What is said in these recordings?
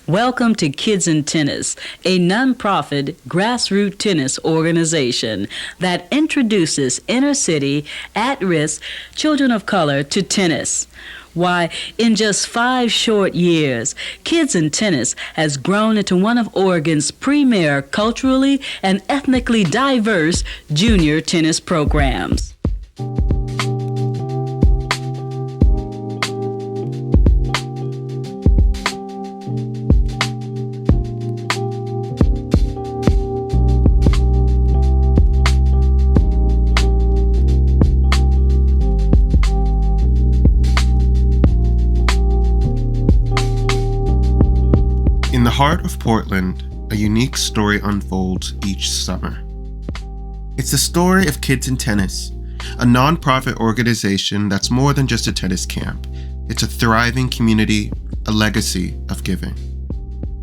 Welcome to Kids in Tennis, a nonprofit grassroots tennis organization that introduces inner-city, at-risk children of color to tennis. Why, in just 5 short years, Kids in Tennis has grown into one of Oregon's premier culturally and ethnically diverse junior tennis programs. In the heart of Portland, a unique story unfolds each summer. It's the story of Kids in Tennis, a nonprofit organization that's more than just a tennis camp. It's a thriving community, a legacy of giving.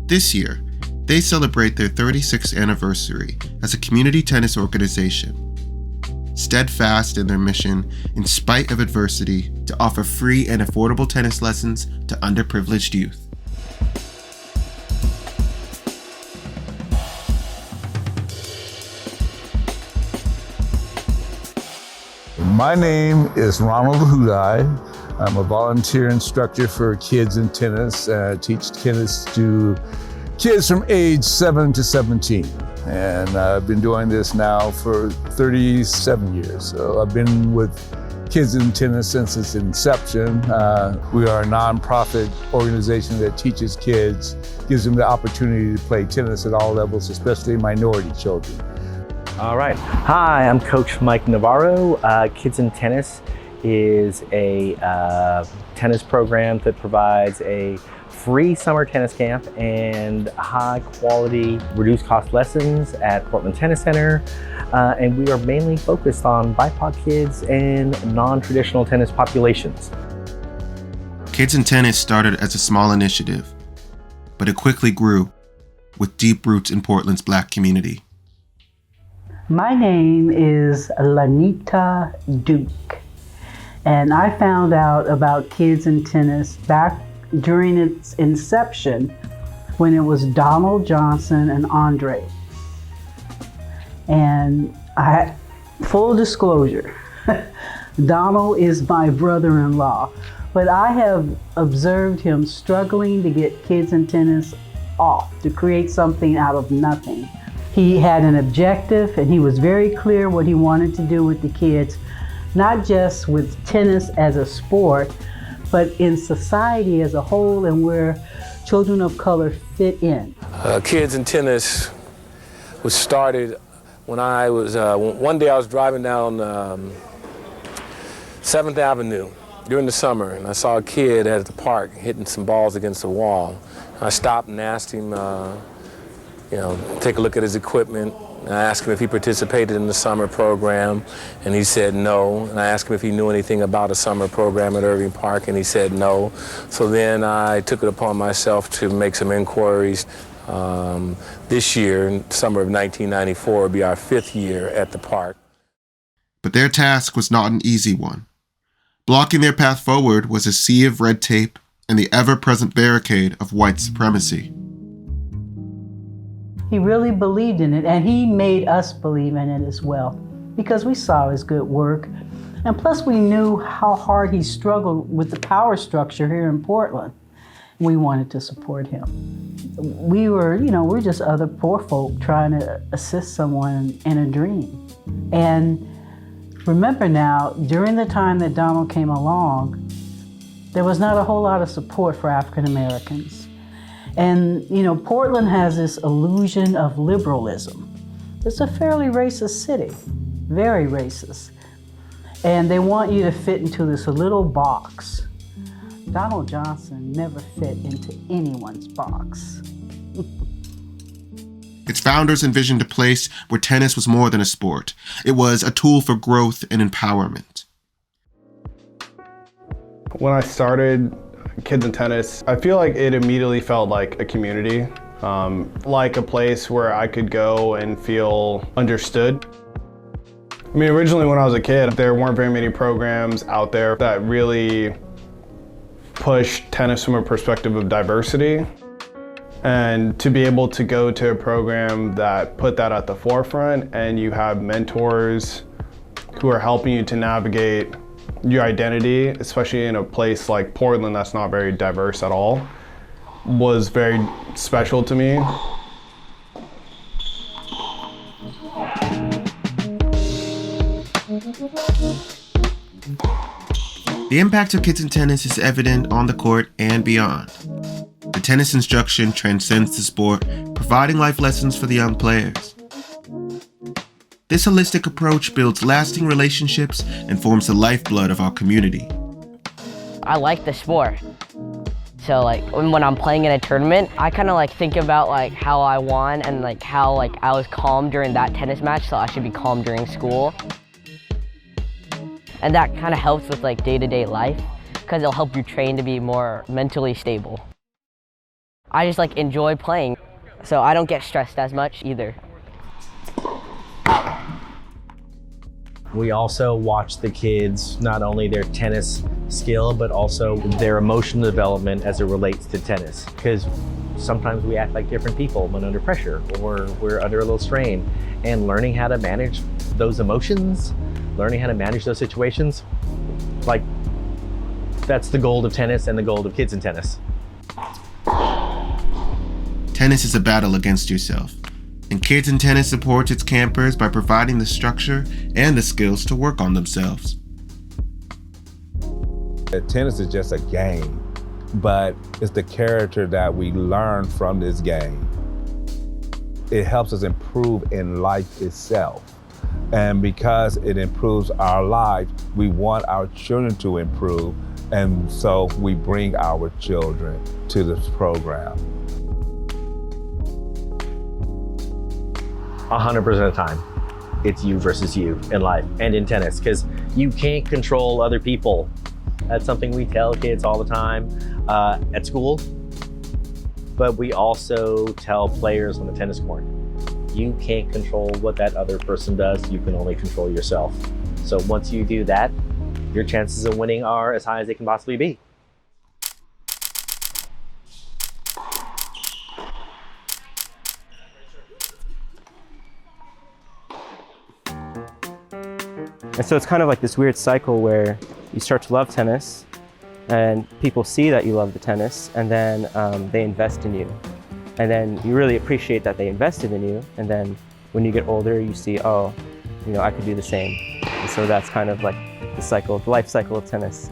This year, they celebrate their 36th anniversary as a community tennis organization, steadfast in their mission in spite of adversity to offer free and affordable tennis lessons to underprivileged youth. My name is Ronald Hudai. I'm a volunteer instructor for Kids in Tennis. I teach tennis to kids from age 7 to 17. And I've been doing this now for 37 years. So I've been with Kids in Tennis since its inception. We are a nonprofit organization that teaches kids, gives them the opportunity to play tennis at all levels, especially minority children. All right. Hi, I'm Coach Mike Navarro. Kids in Tennis is a tennis program that provides a free summer tennis camp and high quality, reduced cost lessons at Portland Tennis Center. And we are mainly focused on BIPOC kids and non-traditional tennis populations. Kids in Tennis started as a small initiative, but it quickly grew with deep roots in Portland's Black community. My name is Lanita Duke, and I found out about Kids in Tennis back during its inception when it was Donald Johnson and Andre. And full disclosure, Donald is my brother-in-law, but I have observed him struggling to get Kids in Tennis off, to create something out of nothing. He had an objective and he was very clear what he wanted to do with the kids, not just with tennis as a sport, but in society as a whole and where children of color fit in. Kids in Tennis was started when I was, one day I was driving down 7th Avenue during the summer and I saw a kid at the park hitting some balls against the wall. I stopped and asked him, take a look at his equipment. And I asked him if he participated in the summer program, and he said no. And I asked him if he knew anything about a summer program at Irving Park, and he said no. So then I took it upon myself to make some inquiries. This year, in summer of 1994, will be our 5th year at the park. But their task was not an easy one. Blocking their path forward was a sea of red tape and the ever-present barricade of white supremacy. He really believed in it, and he made us believe in it as well, because we saw his good work. And plus we knew how hard he struggled with the power structure here in Portland. We wanted to support him. We were, we're just other poor folk trying to assist someone in a dream. And remember now, during the time that Donald came along, there was not a whole lot of support for African Americans. And, Portland has this illusion of liberalism. It's a fairly racist city, very racist. And they want you to fit into this little box. Donald Johnson never fit into anyone's box. Its founders envisioned a place where tennis was more than a sport. It was a tool for growth and empowerment. When I started Kids in Tennis, I feel like it immediately felt like a community, like a place where I could go and feel understood. I mean, originally when I was a kid, there weren't very many programs out there that really pushed tennis from a perspective of diversity. And to be able to go to a program that put that at the forefront, and you have mentors who are helping you to navigate your identity, especially in a place like Portland that's not very diverse at all, was very special to me. The impact of kids in tennis is evident on the court and beyond. The tennis instruction transcends the sport, providing life lessons for the young players. This holistic approach builds lasting relationships and forms the lifeblood of our community. I like the sport. So like when I'm playing in a tournament, I kind of like think about like how I won and like how like I was calm during that tennis match, so I should be calm during school. And that kind of helps with like day-to-day life because it'll help you train to be more mentally stable. I just like enjoy playing, so I don't get stressed as much either. We also watch the kids, not only their tennis skill, but also their emotional development as it relates to tennis. Because sometimes we act like different people when under pressure or we're under a little strain. And learning how to manage those emotions, learning how to manage those situations, like that's the gold of tennis and the gold of kids in tennis. Tennis is a battle against yourself, and Kids in Tennis supports its campers by providing the structure and the skills to work on themselves. Tennis is just a game, but it's the character that we learn from this game. It helps us improve in life itself. And because it improves our life, we want our children to improve, and so we bring our children to this program. 100% of the time, it's you versus you in life and in tennis, because you can't control other people. That's something we tell kids all the time at school, but we also tell players on the tennis court. You can't control what that other person does, you can only control yourself. So once you do that, your chances of winning are as high as they can possibly be. And so it's kind of like this weird cycle where you start to love tennis and people see that you love the tennis, and then they invest in you. And then you really appreciate that they invested in you. And then when you get older, you see, oh, you know, I could do the same. And so that's kind of like the cycle, the life cycle of tennis.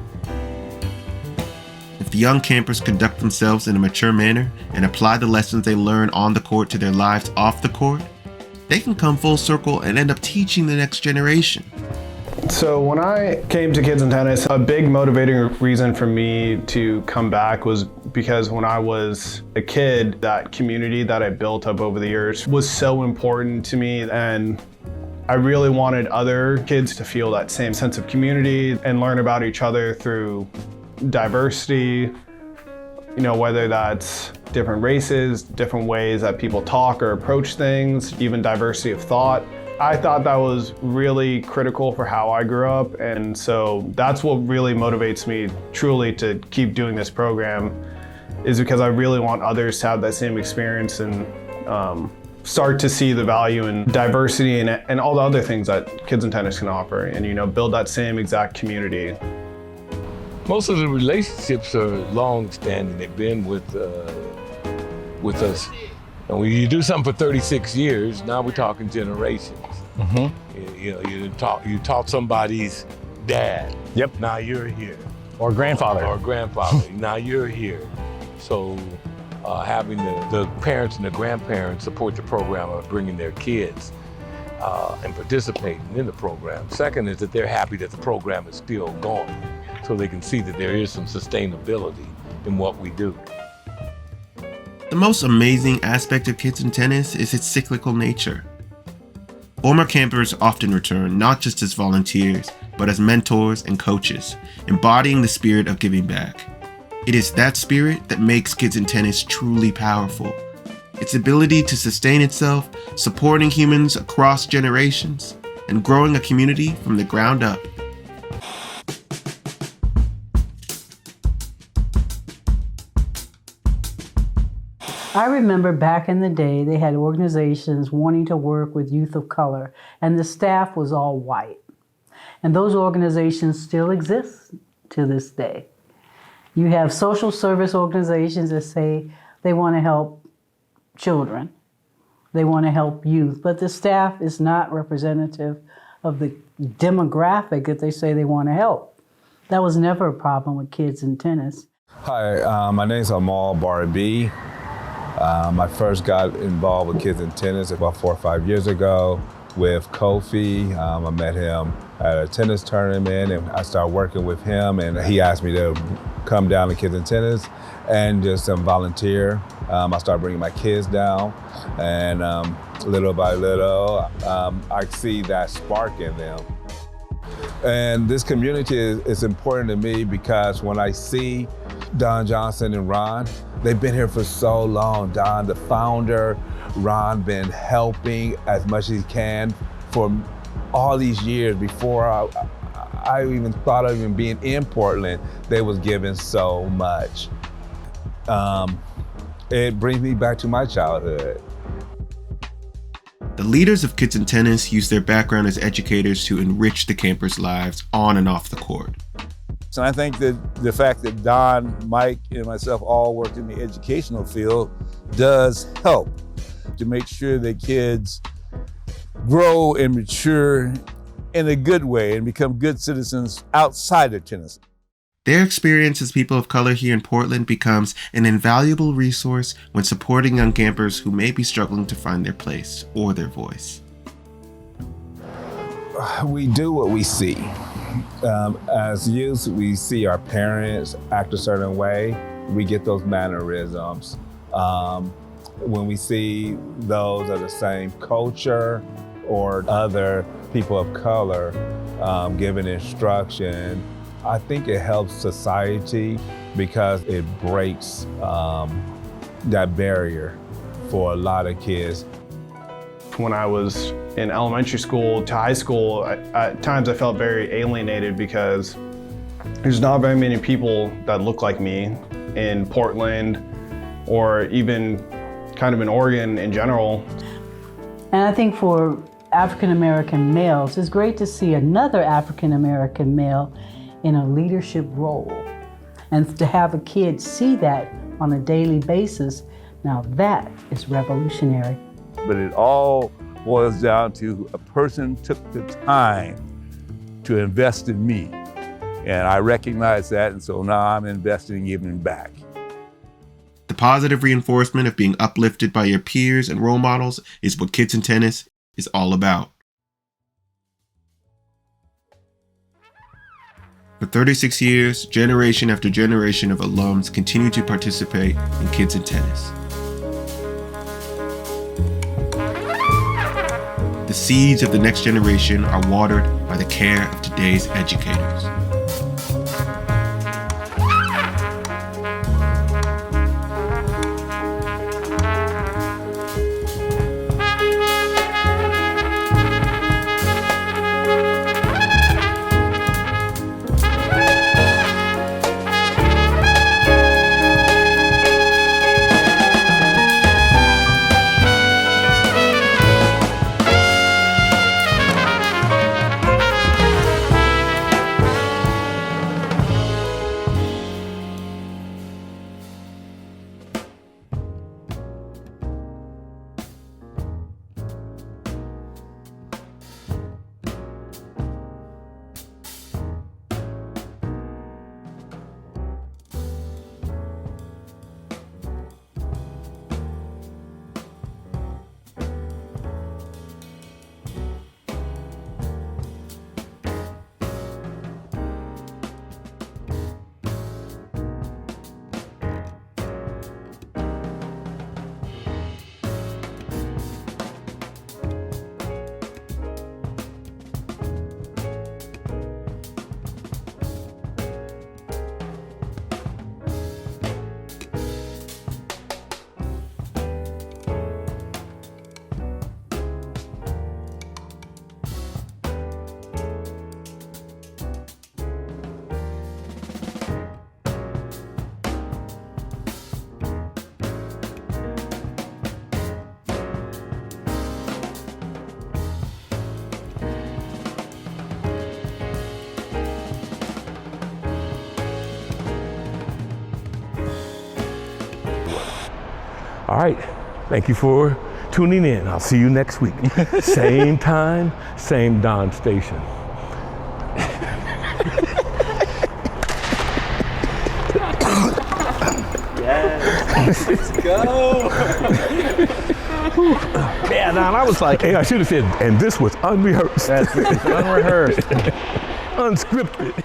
If the young campers conduct themselves in a mature manner and apply the lessons they learn on the court to their lives off the court, they can come full circle and end up teaching the next generation. So when I came to Kids in Tennis, a big motivating reason for me to come back was because when I was a kid, that community that I built up over the years was so important to me, and I really wanted other kids to feel that same sense of community and learn about each other through diversity, you know, whether that's different races, different ways that people talk or approach things, even diversity of thought. I thought that was really critical for how I grew up, and so that's what really motivates me truly to keep doing this program, is because I really want others to have that same experience and start to see the value in diversity and all the other things that Kids in Tennis can offer, and, you know, build that same exact community. Most of the relationships are long-standing. They've been with us. And when you do something for 36 years, now we're talking generations. Mm-hmm. You know, you taught somebody's dad. Yep. Now you're here. Or grandfather. Now you're here. So having the parents and the grandparents support the program of bringing their kids and participating in the program. Second is that they're happy that the program is still going, so they can see that there is some sustainability in what we do. The most amazing aspect of Kids in Tennis is its cyclical nature. Former campers often return not just as volunteers, but as mentors and coaches, embodying the spirit of giving back. It is that spirit that makes Kids in Tennis truly powerful. Its ability to sustain itself, supporting humans across generations, and growing a community from the ground up. I remember back in the day, they had organizations wanting to work with youth of color, and the staff was all white. And those organizations still exist to this day. You have social service organizations that say they want to help children, they want to help youth, but the staff is not representative of the demographic that they say they want to help. That was never a problem with kids in tennis. Hi, my name is Amal Barabi. I first got involved with kids in tennis about 4 or 5 years ago with Kofi. I met him at a tennis tournament and I started working with him, and he asked me to come down to Kids in Tennis and just volunteer. I started bringing my kids down, and little by little, I see that spark in them. And this community is important to me because when I see Don Johnson and Ron, they've been here for so long. Don, the founder, Ron been helping as much as he can for all these years. Before I even thought of even being in Portland, they was giving so much. It brings me back to my childhood. The leaders of Kids in Tennis use their background as educators to enrich the campers' lives on and off the court. So I think that the fact that Don, Mike, and myself all worked in the educational field does help to make sure that kids grow and mature in a good way and become good citizens outside of tennis. Their experience as people of color here in Portland becomes an invaluable resource when supporting young campers who may be struggling to find their place or their voice. We do what we see. As youth, we see our parents act a certain way. We get those mannerisms. When we see those of the same culture or other people of color giving instruction, I think it helps society because it breaks that barrier for a lot of kids. When I was in elementary school to high school, at times I felt very alienated because there's not very many people that look like me in Portland or even kind of in Oregon in general. And I think for African American males, it's great to see another African American male in a leadership role. And to have a kid see that on a daily basis, now that is revolutionary. But it all boils down to a person took the time to invest in me. And I recognize that, and so now I'm investing and giving back. The positive reinforcement of being uplifted by your peers and role models is what Kids in Tennis is all about. For 36 years, generation after generation of alums continue to participate in Kids in Tennis. The seeds of the next generation are watered by the care of today's educators. All right, thank you for tuning in. I'll see you next week. Same time, same Don station. Yes. Let's go. Yeah, Don, I was like, hey, I should have said, and this was unrehearsed. That's unrehearsed. Unscripted.